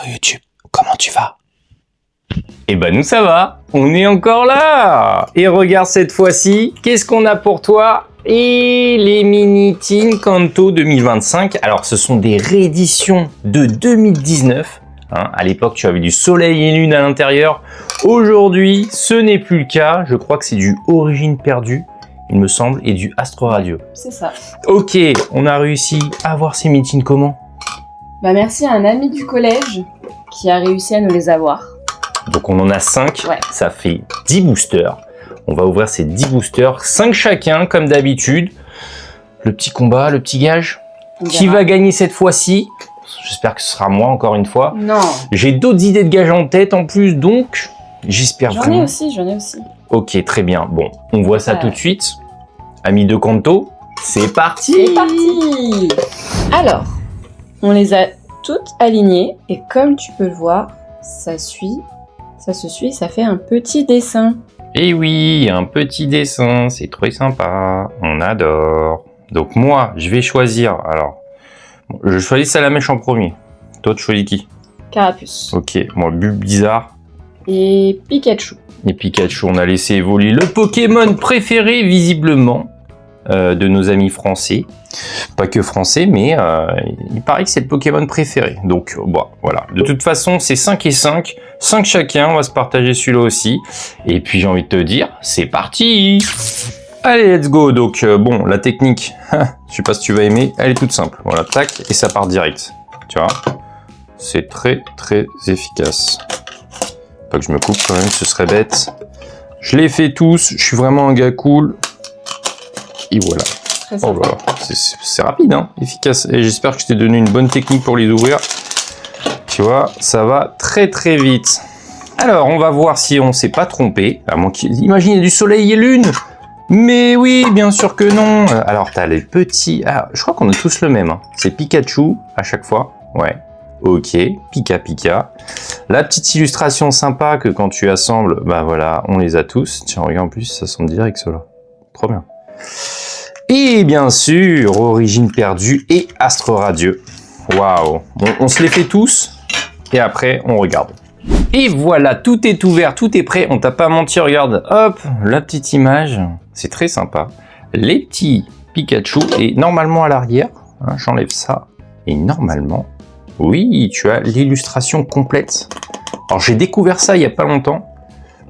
Hello YouTube, comment tu vas? Eh ben nous ça va, on est encore là. Et regarde cette fois-ci, qu'est-ce qu'on a pour toi? Et les Mini Teen Kanto 2025. Alors ce sont des rééditions de 2019. À l'époque tu avais du soleil et lune à l'intérieur. Aujourd'hui ce n'est plus le cas. Je crois que c'est du Origine perdue, il me semble, et du Astro Radio. C'est ça. Ok, on a réussi à avoir ces Mini Teen comment? Bah merci à un ami du collège qui a réussi à nous les avoir. Donc on en a 5, Ouais. Ça fait 10 boosters. On va ouvrir ces 10 boosters, 5 chacun comme d'habitude. Le petit combat, le petit gage. Qui va gagner cette fois-ci? J'espère que ce sera moi encore une fois. Non. J'ai d'autres idées de gages en tête en plus, donc j'espère J'en vraiment. ai aussi. Ok, très bien. Bon, on voit ça tout de suite. Ami de Kanto, c'est parti. C'est parti. Alors, on les a toutes alignées et comme tu peux le voir, ça se suit, ça fait un petit dessin. Et oui, un petit dessin, c'est très sympa, on adore. Donc moi, je vais choisir, alors, je choisis Salamèche en premier. Toi, tu choisis qui? Carapuce. Ok, moi, Bulbizarre Et Pikachu. et Pikachu. On a laissé évoluer le Pokémon préféré, visiblement, de nos amis français. Pas que français, mais il paraît que c'est le Pokémon préféré. Donc, bon, voilà. De toute façon, c'est 5 et 5. 5 chacun, on va se partager celui-là aussi. Et puis, j'ai envie de te dire, c'est parti! Allez, let's go! Donc, bon, la technique, je sais pas si tu vas aimer, elle est toute simple. Voilà, tac, et ça part direct. Tu vois? C'est très, très efficace. Pas que je me coupe quand même, ce serait bête. Je les fais tous, je suis vraiment un gars cool. Et voilà. Oh là, c'est rapide, hein, efficace. Et j'espère que je t'ai donné une bonne technique pour les ouvrir. Tu vois, ça va très très vite. Alors, on va voir si on s'est pas trompé. À moins imaginez du soleil et lune. Mais oui, bien sûr que non. Alors, t'as les petits... Ah, je crois qu'on a tous le même. Hein. C'est Pikachu à chaque fois. Ouais. Ok, Pika Pika. La petite illustration sympa que quand tu assembles, bah voilà, on les a tous. Tiens, regarde, en plus, ça semble direct, cela. Trop bien. Et bien sûr, Origine perdue et Astro Radio. Waouh. On se les fait tous et après on regarde. Et voilà, tout est ouvert, tout est prêt. On t'a pas menti, regarde. Hop, la petite image. C'est très sympa. Les petits Pikachu et normalement à l'arrière, hein, j'enlève ça. Et normalement, oui, tu as l'illustration complète. Alors j'ai découvert ça il y a pas longtemps.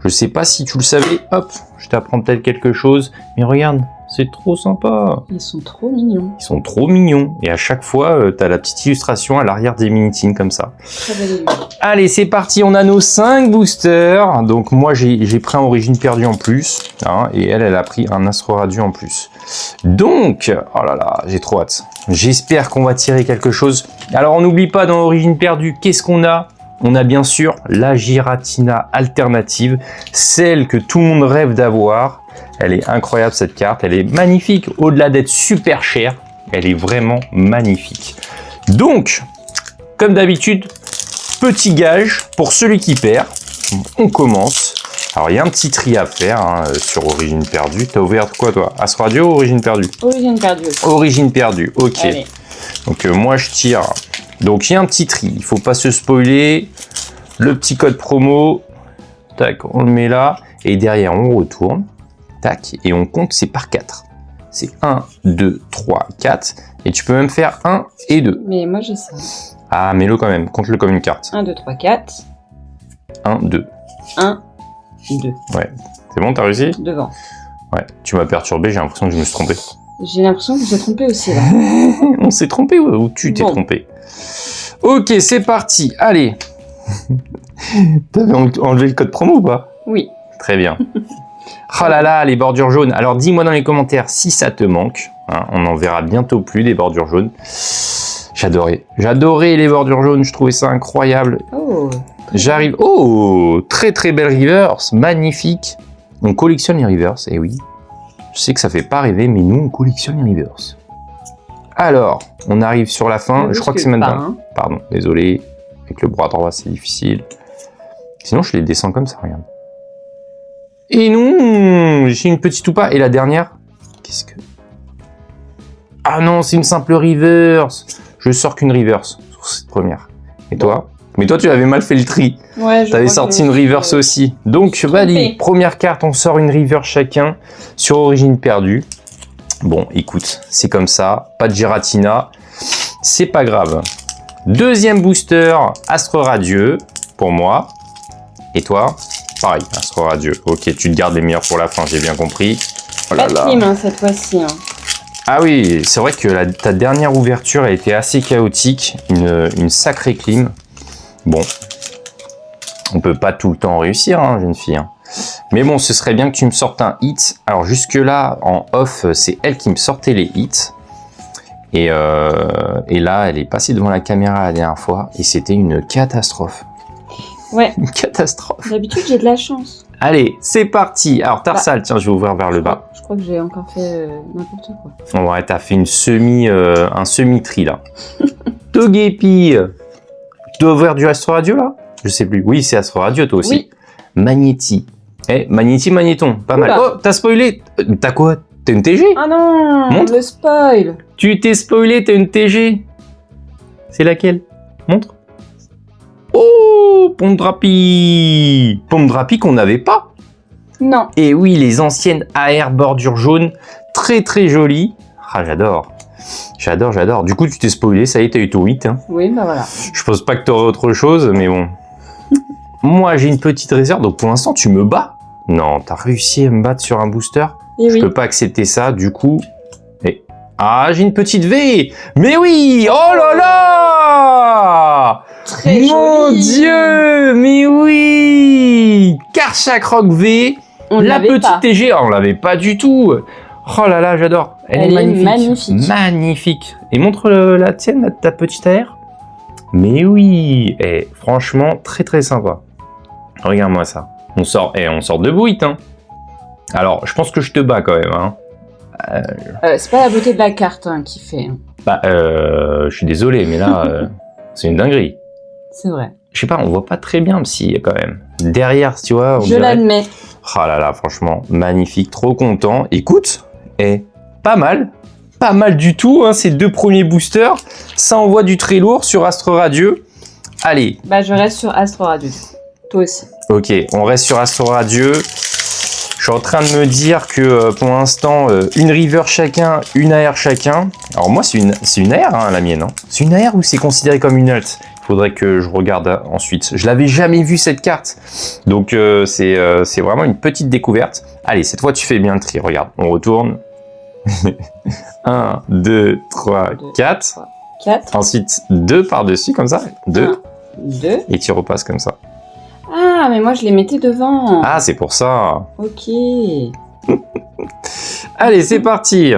Je sais pas si tu le savais. Hop, je t'apprends peut-être quelque chose. Mais regarde. C'est trop sympa. Ils sont trop mignons. Ils sont trop mignons. Et à chaque fois, tu as la petite illustration à l'arrière des Mini Teen comme ça. Très belle illustration. Allez, c'est parti. On a nos 5 boosters. Donc moi, j'ai pris un Origine perdue en plus. Hein, et elle a pris un Astro Radio en plus. Donc, oh là là, j'ai trop hâte. J'espère qu'on va tirer quelque chose. Alors, on n'oublie pas dans Origine perdue, qu'est-ce qu'on a? On a bien sûr la Giratina alternative. Celle que tout le monde rêve d'avoir. Elle est incroyable cette carte, elle est magnifique, au-delà d'être super chère, elle est vraiment magnifique. Donc, comme d'habitude, petit gage pour celui qui perd, on commence. Alors il y a un petit tri à faire hein, sur Origine perdue. T'as ouvert quoi toi? Astro Radio ou Origine perdue? Origine perdue aussi. Origine perdue, ok. Allez. Donc moi je tire. Donc il y a un petit tri, il faut pas se spoiler. Le petit code promo, tac, on le met là, et derrière on retourne. Tac, et on compte, c'est par 4. C'est 1, 2, 3, 4. Et tu peux même faire 1 et 2. Mais moi j'ai ça. Ah, mets-le quand même, compte-le comme une carte. 1, 2, 3, 4. 1, 2. 1, 2. Ouais. C'est bon, t'as réussi? Devant. Ouais. Tu m'as perturbé, j'ai l'impression que je me suis trompé. J'ai l'impression que je me suis trompé aussi là. On s'est trompé ou tu t'es trompé? Ok, c'est parti. Allez. T'avais enlevé le code promo ou pas? Oui. Très bien. Oh là là, les bordures jaunes. Alors dis-moi dans les commentaires si ça te manque. Hein, on en verra bientôt plus des bordures jaunes. J'adorais les bordures jaunes, je trouvais ça incroyable. Oh. J'arrive. Oh, très très belle reverse, magnifique. On collectionne les reverse, et oui. Je sais que ça fait pas rêver, mais nous on collectionne les reverse. Alors, on arrive sur la fin. Je crois que c'est maintenant. Hein. Pardon, désolé. Avec le bras droit, c'est difficile. Sinon, je les descends comme ça, regarde. Et non, j'ai une petite ou pas. Et la dernière, qu'est-ce que... Ah non, c'est une simple reverse. Je sors qu'une reverse sur cette première. Et toi? Mais toi, tu avais mal fait le tri. Ouais, Tu avais sorti une reverse aussi. Donc, Vali, première carte, on sort une reverse chacun sur Origine perdue. Bon, écoute, c'est comme ça. Pas de Giratina. C'est pas grave. Deuxième booster, Astre Radieux, pour moi. Et toi? Pareil, Astre Radieux. Ok, tu te gardes les meilleurs pour la fin, j'ai bien compris. Oh là pas de là. clim, hein, cette fois-ci. Hein. Ah oui, c'est vrai que ta dernière ouverture a été assez chaotique. Une sacrée clim. Bon, on peut pas tout le temps réussir, hein, jeune fille. Hein. Mais bon, ce serait bien que tu me sortes un hit. Alors jusque-là, en off, c'est elle qui me sortait les hits. Et là, elle est passée devant la caméra la dernière fois. Et c'était une catastrophe. Ouais. Une catastrophe. D'habitude, j'ai de la chance. Allez, c'est parti. Alors, Tarsal, tiens, je vais ouvrir vers le bas. Je crois que j'ai encore fait n'importe quoi. Ouais, t'as fait un semi-tri, là. Togepi. Tu dois ouvrir du Astro Radio, là? Je sais plus. Oui, c'est Astro Radio, toi aussi. Oui. Magnéti. Magnéton. Pas mal. Oh, t'as spoilé. T'as quoi? T'as une TG? Ah non, Montre. le spoil. Tu t'es spoilé, t'as une TG. C'est laquelle? Montre. Oh, Pondrapi. Pondrapi qu'on n'avait pas. Non. Et oui, les anciennes AR bordure jaune. Très, très jolies. Ah, j'adore. J'adore. Du coup, tu t'es spoilé, ça y est, t'as eu ton 8. Hein. Oui, bah voilà. Je pense pas que t'aurais autre chose, mais bon. Moi, j'ai une petite réserve, donc pour l'instant, tu me bats. Non, t'as réussi à me battre sur un booster. Et Je oui. peux pas accepter ça, du coup. Ah, j'ai une petite V. Mais oui. Oh là là. Très Mon joli. Dieu. Mais oui. Karchak Rock V. On La l'avait petite pas. TG. Oh, on l'avait pas du tout. Oh là là, j'adore. Elle est magnifique. Magnifique. Et montre la tienne, ta petite AR. Mais oui. Et franchement, très très sympa. Regarde-moi ça. On sort de Bouit, hein. Alors, je pense que je te bats quand même, hein. C'est pas la beauté de la carte hein, qui fait. Hein. Bah, je suis désolé, mais là, c'est une dinguerie. C'est vrai. Je sais pas, on voit pas très bien Psy quand même. Derrière, tu vois, on Je dirait... l'admets. Oh là là, franchement, magnifique, trop content. Écoute, pas mal. Pas mal du tout, hein, ces deux premiers boosters. Ça envoie du très lourd sur Astre Radieux. Allez. Bah, je reste sur Astro Radio. Toi aussi. Ok, on reste sur Astro Radieux. Je suis en train de me dire que pour l'instant, une river chacun, une AR chacun. Alors moi, c'est une AR, hein, la mienne. Hein. C'est une AR ou c'est considéré comme une alt? Il faudrait que je regarde ensuite. Je l'avais jamais vu cette carte. Donc c'est vraiment une petite découverte. Allez, cette fois, tu fais bien le tri. Regarde, on retourne. 1, 2, 3, 4. 4. Ensuite, 2 par-dessus, comme ça. 2. 2. Et tu repasses comme ça. Ah, mais moi, je les mettais devant. Ah, c'est pour ça. Ok. Allez, c'est parti.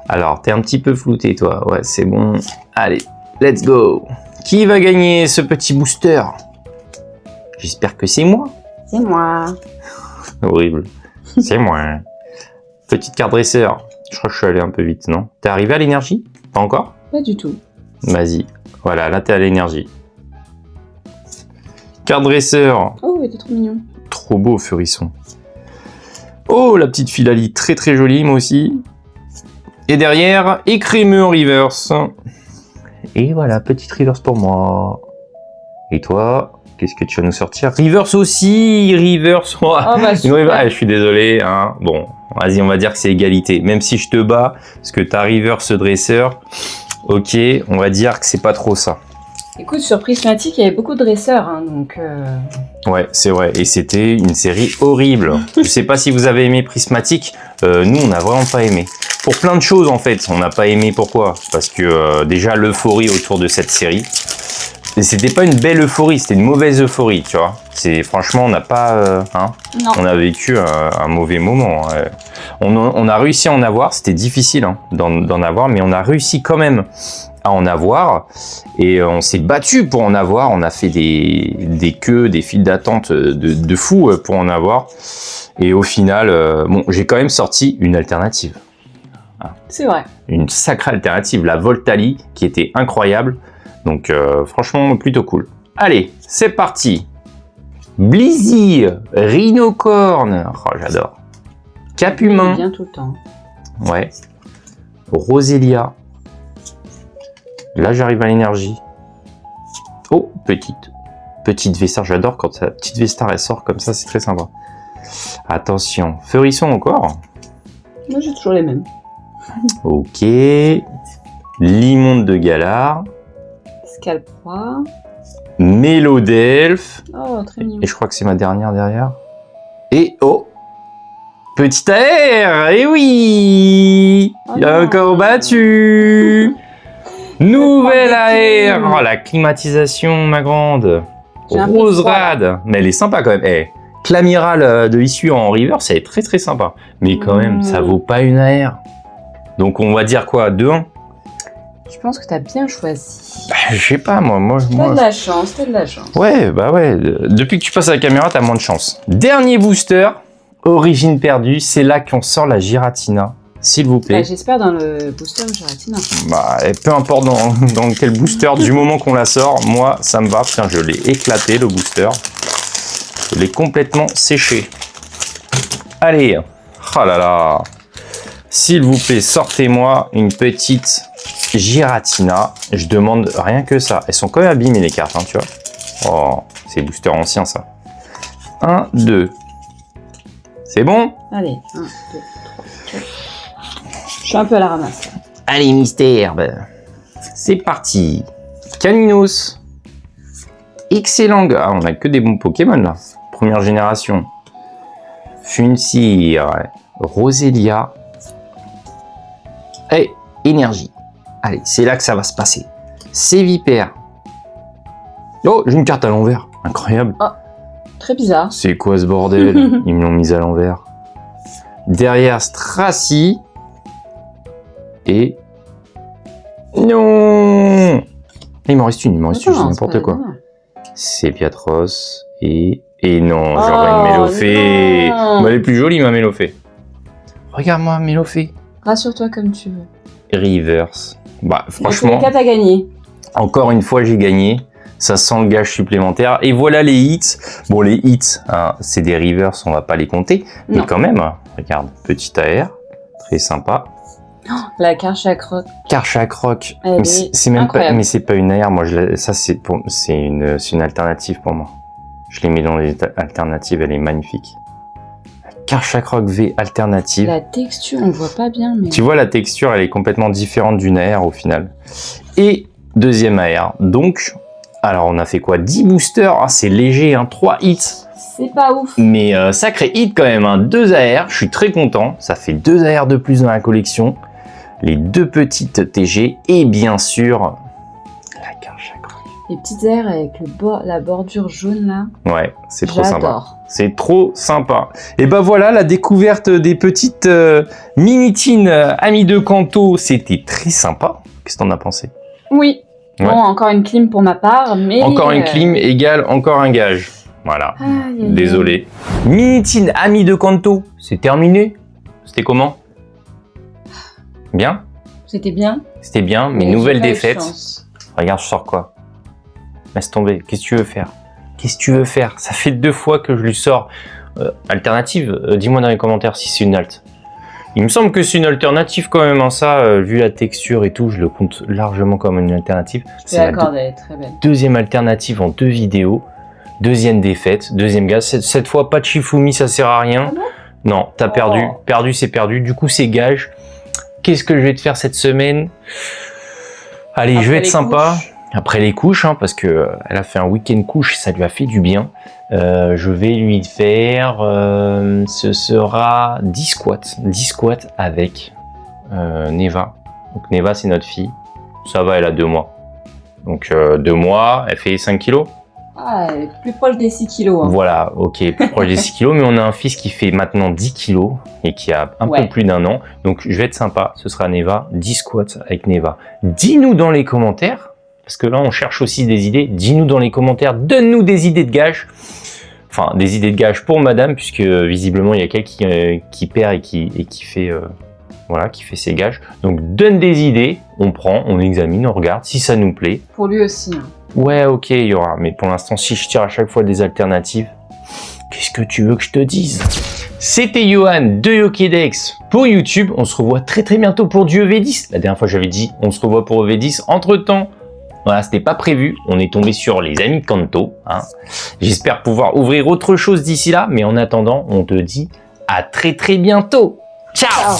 Alors, t'es un petit peu flouté, toi. Ouais, c'est bon. Allez, let's go. Qui va gagner ce petit booster? J'espère que c'est moi. C'est moi. Horrible. C'est moi. Petite carte dresseur. Je crois que je suis allé un peu vite, non? T'es arrivé à l'énergie? Pas encore? Pas du tout. Vas-y. Voilà, là, t'es à l'énergie. Carte dresseur. Oh, il était trop mignon. Trop beau, Furisson. Oh, la petite Filali, très très jolie, moi aussi. Et derrière, écrémeux en reverse. Et voilà, petite reverse pour moi. Et toi, qu'est-ce que tu vas nous sortir? Reverse aussi, reverse. Oh, bah, je suis désolé. Hein. Bon, vas-y, on va dire que c'est égalité. Même si je te bats, parce que t'as reverse dresseur, ok, on va dire que c'est pas trop ça. Écoute, sur Prismatic, il y avait beaucoup de dresseurs, hein, donc... Ouais, c'est vrai. Et c'était une série horrible. Je sais pas si vous avez aimé Prismatic. Nous, on n'a vraiment pas aimé. Pour plein de choses, en fait. On n'a pas aimé. Pourquoi? Parce que déjà, l'euphorie autour de cette série. Et c'était pas une belle euphorie, c'était une mauvaise euphorie, tu vois. Franchement, on n'a pas... Non. On a vécu un mauvais moment. On a réussi à en avoir. C'était difficile hein, d'en avoir, mais on a réussi quand même à en avoir. Et on s'est battu pour en avoir. On a fait des queues, des files d'attente de fou pour en avoir. Et au final, bon, j'ai quand même sorti une alternative. C'est vrai. Une sacrée alternative, la Voltali, qui était incroyable. Donc franchement, plutôt cool. Allez, c'est parti. Blizzy, Rhinocorn. Oh, j'adore. Capumain. Bien tout le temps. Ouais. Rosélia. Là, j'arrive à l'énergie. Oh, petite Vestar. J'adore quand la petite Vestar elle sort comme ça, c'est très sympa. Attention, Feurisson encore. Moi j'ai toujours les mêmes. Ok. Limonde de Galard. Scalproie. Mélodelphe. Oh, très mignon. Et je crois que c'est ma dernière derrière. Et oh, petit AR. Et oui, Oh il a non. encore battu. Nouvelle Pas AR. Oh, la climatisation, ma grande. J'ai un peu Rose froid, là. rad. Mais elle est sympa quand même. Eh, Clamiral de issue en reverse, elle est très très sympa. Mais quand même, ça vaut pas une AR. Donc on va dire quoi, 2-1. Je pense que t'as bien choisi. Je sais pas, moi. T'as de la chance, t'as de la chance. Ouais, bah ouais. Depuis que tu passes à la caméra, t'as moins de chance. Dernier booster, origine perdue. C'est là qu'on sort la Giratina, s'il vous plaît. Bah, j'espère dans le booster Giratina. Bah, et peu importe dans quel booster, du moment qu'on la sort, moi, ça me va. Putain, je l'ai éclaté, le booster. Je l'ai complètement séché. Allez. Oh là là. S'il vous plaît, sortez-moi une petite Giratina. Je demande rien que ça. Elles sont quand même abîmées, les cartes, hein, tu vois. Oh, c'est booster ancien, ça. 1, 2. C'est bon? Allez, 1, 2, 3, 4. Je suis un peu à la ramasse. Allez, mystère. C'est parti. Caninos. Excellent. Ah, on a que des bons Pokémon, là. Première génération. Funsir. Roselia. Et énergie. Allez, c'est là que ça va se passer. C'est Vipère. Oh, j'ai une carte à l'envers. Incroyable. Très bizarre. C'est quoi ce bordel? Ils me l'ont mise à l'envers. Derrière Stracy. Et... Non! Il m'en reste une, je dis n'importe quoi. C'est Piatros. Et non, j'aurais une Mélofée. non. Bah, elle est plus jolie, ma Mélofée. Regarde-moi, Mélofée. Rassure-toi comme tu veux. Reverse. Bah, Franchement. franchement, Dans tous les cas, t'as gagné. encore une fois, j'ai gagné. Ça sent le gage supplémentaire. Et voilà les hits. Bon, les hits, hein, c'est des reverse, on va pas les compter. Mais Non. quand même, regarde, petit AR. Très sympa. La Karchakroc. Karchakroc. Elle Mais est c'est même pas, incroyable. mais c'est pas une AR. Moi, ça, c'est une alternative pour moi. Je l'ai mis dans les alternatives. Elle est magnifique. Karchakroc V alternative. La texture, on voit pas bien, mais... Tu vois, la texture, elle est complètement différente d'une AR au final. Et deuxième AR. Donc, alors on a fait quoi? 10 boosters. Ah, c'est léger, hein, 3 hits. C'est pas ouf. Mais sacré hit quand même, hein, 2 AR. Je suis très content. Ça fait 2 AR de plus dans la collection. Les 2 petites TG. Et bien sûr, la Karchakroc. Les petites airs avec la bordure jaune là. Ouais, c'est trop sympa. J'adore. C'est trop sympa. Et ben voilà, la découverte des petites Minitines amies de Kanto, c'était très sympa. Qu'est-ce que t'en as pensé? Oui. Ouais. Bon, encore une clim pour ma part, mais... Encore une clim égale encore un gage. Voilà. Aïe, aïe, aïe. Désolé. Minitine amies de Kanto, c'est terminé? C'était comment? Bien? C'était bien. C'était bien, mais j'ai nouvelle pas eu de défaite. chance. Regarde, je sors quoi? Laisse tomber. Qu'est-ce que tu veux faire? Qu'est-ce que tu veux faire? Ça fait 2 fois que je lui sors alternative. Dis-moi dans les commentaires si c'est une alt. Il me semble que c'est une alternative quand même. Hein, ça, vu la texture et tout, je le compte largement comme une alternative. Je suis C'est la d'accord, elle est très belle. deuxième alternative en 2 vidéos. Deuxième défaite, deuxième gaz. Cette fois, pas de Shifumi, ça sert à rien. Ah bon? Non, t'as perdu. Perdu, c'est perdu. Du coup, c'est gage. Qu'est-ce que je vais te faire cette semaine? Allez, Après je vais être les sympa. couches. Après les couches, hein, parce que elle a fait un week-end couche, ça lui a fait du bien. Je vais lui faire, ce sera 10 squats. 10 squats avec Neva. Donc Neva, c'est notre fille. Ça va, elle a 2 mois. Donc 2 mois, elle fait 5 kilos. Ah, elle est plus proche des 6 kilos. Hein. Voilà, ok, plus proche des 6 kilos, mais on a un fils qui fait maintenant 10 kilos et qui a un peu plus d'1 an. Donc je vais être sympa, ce sera Neva, 10 squats avec Neva. Dis-nous dans les commentaires, parce que là on cherche aussi des idées, dis-nous dans les commentaires, donne-nous des idées de gages. Enfin, des idées de gages pour madame, puisque visiblement il y a quelqu'un qui perd et qui fait... voilà, qui fait ses gages. Donc donne des idées, on prend, on examine, on regarde, si ça nous plaît. Pour lui aussi. Hein. Ouais, ok, il y aura. Mais pour l'instant, si je tire à chaque fois des alternatives, qu'est-ce que tu veux que je te dise? C'était Johan de Yokédex pour YouTube. On se revoit très très bientôt pour du EV10. La dernière fois, j'avais dit on se revoit pour EV10. Entre-temps, Voilà, c'était pas prévu. On est tombé sur les amis de Kanto. Hein. J'espère pouvoir ouvrir autre chose d'ici là. Mais en attendant, on te dit à très bientôt. Ciao.